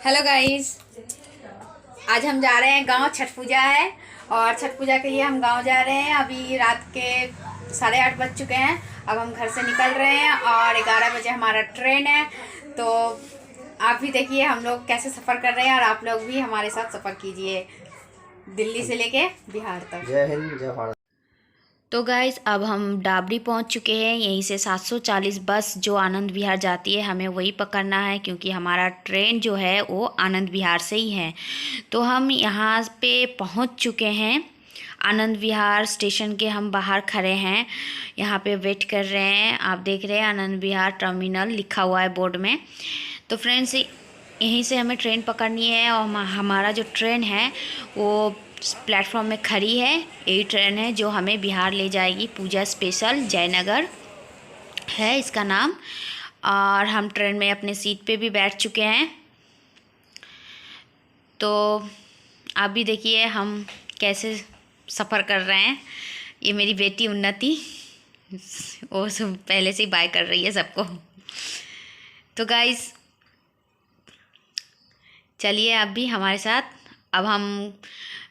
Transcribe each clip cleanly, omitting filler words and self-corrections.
Hello guys. आज हम जा रहे हैं गांव। छठ पूजा है और छठ पूजा के लिए हम गांव जा रहे हैं। अभी रात के 8:30 बज चुके हैं। अब हम घर से निकल रहे हैं और 11 बजे हमारा ट्रेन है। तो आप भी देखिए हम लोग कैसे सफ़र कर रहे हैं और आप लोग भी हमारे साथ सफ़र कीजिए दिल्ली से लेके बिहार तक। जय हिंद जय भारत। तो गाइज़ अब हम डाबरी पहुंच चुके हैं। यहीं से 740 बस जो आनंद विहार जाती है हमें वही पकड़ना है, क्योंकि हमारा ट्रेन जो है वो आनंद विहार से ही है। तो हम यहाँ पे पहुंच चुके हैं। आनंद विहार स्टेशन के हम बाहर खड़े हैं, यहाँ पे वेट कर रहे हैं। आप देख रहे हैं आनंद विहार टर्मिनल लिखा हुआ है बोर्ड में। तो फ्रेंड्स यहीं से हमें ट्रेन पकड़नी है और हमारा जो ट्रेन है वो प्लेटफॉर्म में खड़ी है। यही ट्रेन है जो हमें बिहार ले जाएगी। पूजा स्पेशल जयनगर है इसका नाम। और हम ट्रेन में अपने सीट पे भी बैठ चुके हैं। तो आप भी देखिए हम कैसे सफ़र कर रहे हैं। ये मेरी बेटी उन्नति, वो सब पहले से ही बाय कर रही है सबको। तो गाइस चलिए आप भी हमारे साथ। अब हम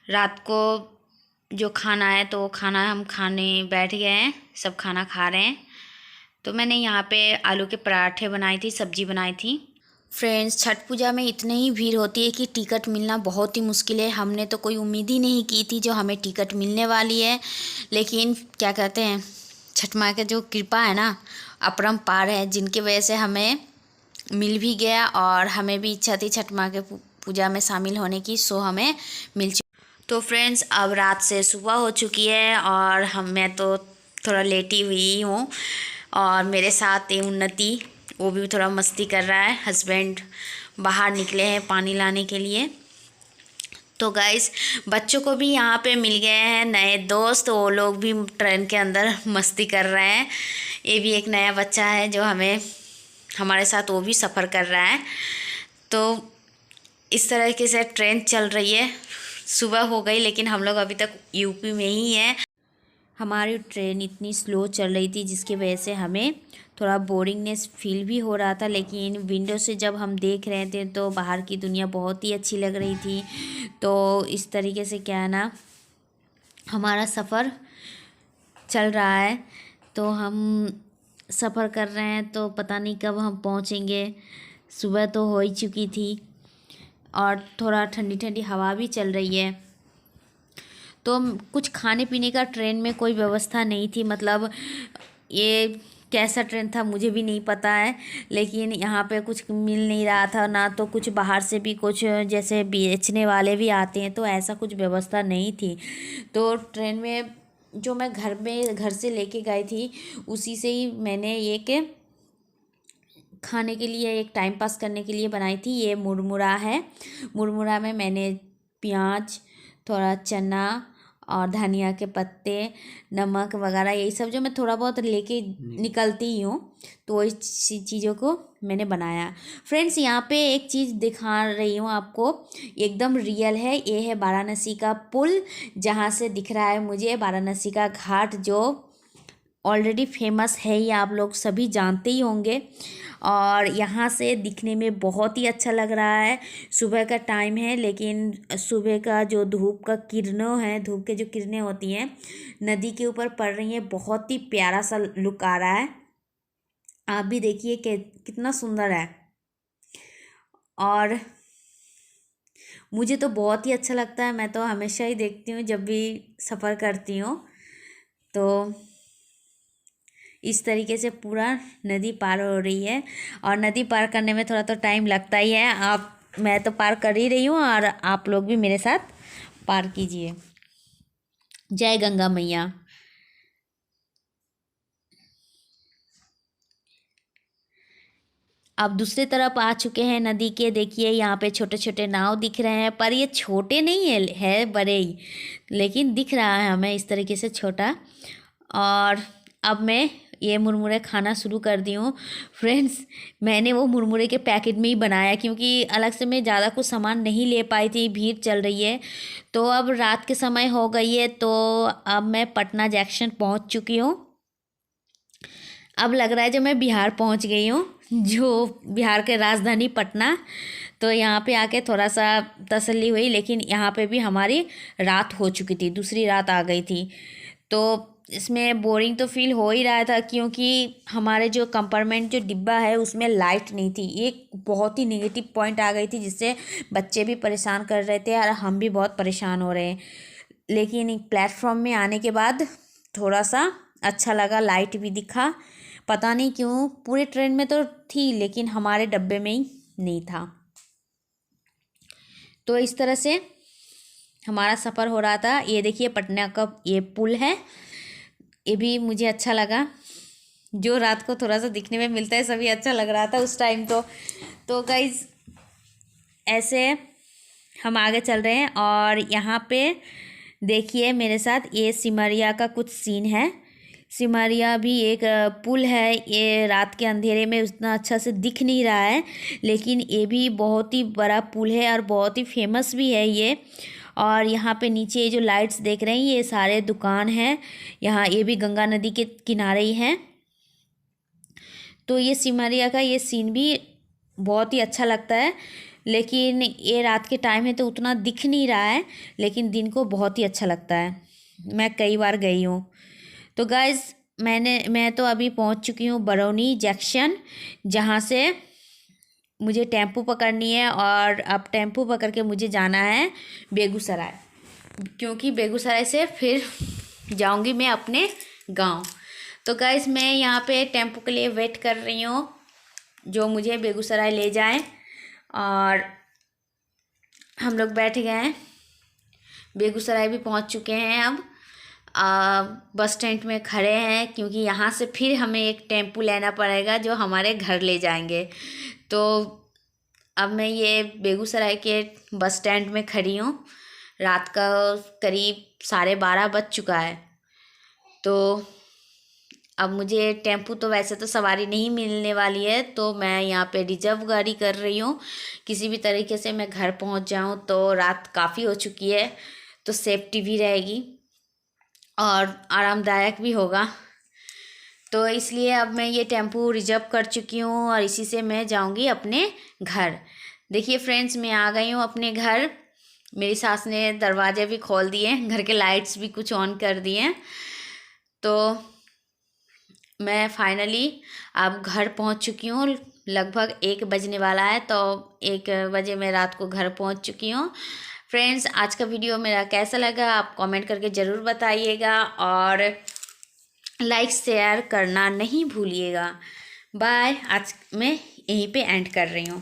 रात को जो खाना है तो वो खाना हम खाने बैठ गए हैं, सब खाना खा रहे हैं। तो मैंने यहाँ पे आलू के पराठे बनाई थी, सब्जी बनाई थी। फ्रेंड्स छठ पूजा में इतनी ही भीड़ होती है कि टिकट मिलना बहुत ही मुश्किल है। हमने तो कोई उम्मीद ही नहीं की थी जो हमें टिकट मिलने वाली है, लेकिन क्या कहते हैं छठ माँ की जो कृपा है ना अपरंपार है, जिनकी वजह से हमें मिल भी गया। और हमें भी इच्छा थी छठ माँ के पूजा में शामिल होने की, सो हमें मिल चुकी। तो फ्रेंड्स अब रात से सुबह हो चुकी है और मैं तो थोड़ा लेटी हुई हूँ और मेरे साथ ये उन्नति वो भी थोड़ा मस्ती कर रहा है। हस्बैंड बाहर निकले हैं पानी लाने के लिए। तो गाइस बच्चों को भी यहाँ पे मिल गए हैं नए दोस्त, वो लोग भी ट्रेन के अंदर मस्ती कर रहे हैं। ये भी एक नया बच्चा है जो हमारे साथ वो भी सफ़र कर रहा है। तो इस तरीके से ट्रेन चल रही है। सुबह हो गई लेकिन हम लोग अभी तक यूपी में ही हैं। हमारी ट्रेन इतनी स्लो चल रही थी जिसकी वजह से हमें थोड़ा बोरिंगनेस फील भी हो रहा था, लेकिन विंडो से जब हम देख रहे थे तो बाहर की दुनिया बहुत ही अच्छी लग रही थी। तो इस तरीके से क्या है ना हमारा सफ़र चल रहा है। तो हम सफ़र कर रहे हैं तो पता नहीं कब हम पहुँचेंगे। सुबह तो हो ही चुकी थी और थोड़ा ठंडी ठंडी हवा भी चल रही है। तो कुछ खाने पीने का ट्रेन में कोई व्यवस्था नहीं थी, मतलब ये कैसा ट्रेन था मुझे भी नहीं पता है, लेकिन यहाँ पे कुछ मिल नहीं रहा था ना। तो कुछ बाहर से भी कुछ जैसे बेचने वाले भी आते हैं, तो ऐसा कुछ व्यवस्था नहीं थी। तो ट्रेन में जो मैं घर से लेके गई थी उसी से ही मैंने एक खाने के लिए एक टाइम पास करने के लिए बनाई थी। ये मुरमुरा है। मुरमुरा में मैंने प्याज, थोड़ा चना और धनिया के पत्ते, नमक वगैरह यही सब जो मैं थोड़ा बहुत लेके निकलती ही हूँ, तो वही चीज़ों को मैंने बनाया। फ्रेंड्स यहाँ पे एक चीज़ दिखा रही हूँ आपको, एकदम रियल है। ये है वाराणसी का पुल, जहाँ से दिख रहा है मुझे वाराणसी का घाट, जो ऑलरेडी फेमस है, ये आप लोग सभी जानते ही होंगे। और यहाँ से दिखने में बहुत ही अच्छा लग रहा है। सुबह का टाइम है लेकिन सुबह का जो धूप का किरणों है, धूप के जो किरणें होती हैं नदी के ऊपर पड़ रही हैं, बहुत ही प्यारा सा लुक आ रहा है। आप भी देखिए कि कितना सुंदर है। और मुझे तो बहुत ही अच्छा लगता है, मैं तो हमेशा ही देखती हूँ जब भी सफ़र करती हूँ। तो इस तरीके से पूरा नदी पार हो रही है और नदी पार करने में थोड़ा तो टाइम लगता ही है। मैं तो पार कर ही रही हूँ और आप लोग भी मेरे साथ पार कीजिए। जय गंगा मैया। अब दूसरी तरफ आ चुके हैं नदी के। देखिए यहाँ पे छोटे छोटे नाव दिख रहे हैं, पर ये छोटे नहीं है बड़े ही, लेकिन दिख रहा है हमें इस तरीके से छोटा। और अब मैं ये मुरमुरे खाना शुरू कर दी हूँ। फ्रेंड्स मैंने वो मुरमुरे के पैकेट में ही बनाया, क्योंकि अलग से मैं ज़्यादा कुछ सामान नहीं ले पाई थी, भीड़ चल रही है। तो अब रात के समय हो गई है, तो अब मैं पटना जंक्शन पहुँच चुकी हूँ। अब लग रहा है जो मैं बिहार पहुँच गई हूँ, जो बिहार के राजधानी पटना। तो यहाँ पे आके थोड़ा सा तसल्ली हुई, लेकिन यहाँ पे भी हमारी रात हो चुकी थी, दूसरी रात आ गई थी। तो इसमें बोरिंग तो फील हो ही रहा था, क्योंकि हमारे जो कंपार्टमेंट जो डिब्बा है उसमें लाइट नहीं थी। एक बहुत ही नेगेटिव पॉइंट आ गई थी, जिससे बच्चे भी परेशान कर रहे थे और हम भी बहुत परेशान हो रहे हैं। लेकिन एक प्लेटफॉर्म में आने के बाद थोड़ा सा अच्छा लगा, लाइट भी दिखा। पता नहीं क्यों, पूरे ट्रेन में तो थी लेकिन हमारे डब्बे में ही नहीं था। तो इस तरह से हमारा सफ़र हो रहा था। ये देखिए पटना का ये पुल है, ये भी मुझे अच्छा लगा। जो रात को थोड़ा सा दिखने में मिलता है सभी अच्छा लग रहा था उस टाइम। तो गाइज ऐसे हम आगे चल रहे हैं और यहाँ पे देखिए मेरे साथ ये सिमरिया का कुछ सीन है। सिमरिया भी एक पुल है, ये रात के अंधेरे में उतना अच्छा से दिख नहीं रहा है, लेकिन ये भी बहुत ही बड़ा पुल है और बहुत ही फेमस भी है ये। और यहाँ पे नीचे ये जो लाइट्स देख रहे हैं ये सारे दुकान हैं यहाँ, ये भी गंगा नदी के किनारे ही हैं। तो ये सिमरिया का ये सीन भी बहुत ही अच्छा लगता है, लेकिन ये रात के टाइम है तो उतना दिख नहीं रहा है, लेकिन दिन को बहुत ही अच्छा लगता है। मैं कई बार गई हूँ। तो गाइज़ मैं तो अभी पहुँच चुकी हूँ बरौनी जंक्शन, जहाँ से मुझे टेम्पो पकड़नी है और अब टेम्पो पकड़ के मुझे जाना है बेगूसराय, क्योंकि बेगूसराय से फिर जाऊंगी मैं अपने गांव। तो गाइस मैं यहाँ पे टेम्पो के लिए वेट कर रही हूँ जो मुझे बेगूसराय ले जाए, और हम लोग बैठ गए हैं, बेगूसराय भी पहुँच चुके हैं। अब बस स्टैंड में खड़े हैं, क्योंकि यहाँ से फिर हमें एक टेम्पो लेना पड़ेगा जो हमारे घर ले जाएंगे। तो अब मैं ये बेगूसराय के बस स्टैंड में खड़ी हूँ। रात का करीब 12:30 बज चुका है। तो अब मुझे टेम्पो तो वैसे तो सवारी नहीं मिलने वाली है, तो मैं यहाँ पे रिजर्व गाड़ी कर रही हूँ, किसी भी तरीके से मैं घर पहुँच जाऊँ। तो रात काफ़ी हो चुकी है, तो सेफ्टी भी रहेगी और आरामदायक भी होगा। तो इसलिए अब मैं ये टेम्पो रिजर्व कर चुकी हूँ और इसी से मैं जाऊँगी अपने घर। देखिए फ्रेंड्स, मैं आ गई हूँ अपने घर। मेरी सास ने दरवाजे भी खोल दिए, घर के लाइट्स भी कुछ ऑन कर दिए। तो मैं फाइनली अब घर पहुँच चुकी हूँ। लगभग 1 बजने वाला है, तो 1 बजे मैं रात को घर पहुँच चुकी हूँ। फ्रेंड्स, आज का वीडियो मेरा कैसा लगा आप कमेंट करके ज़रूर बताइएगा, और लाइक शेयर करना नहीं भूलिएगा। बाय। आज मैं यहीं पे एंड कर रही हूँ।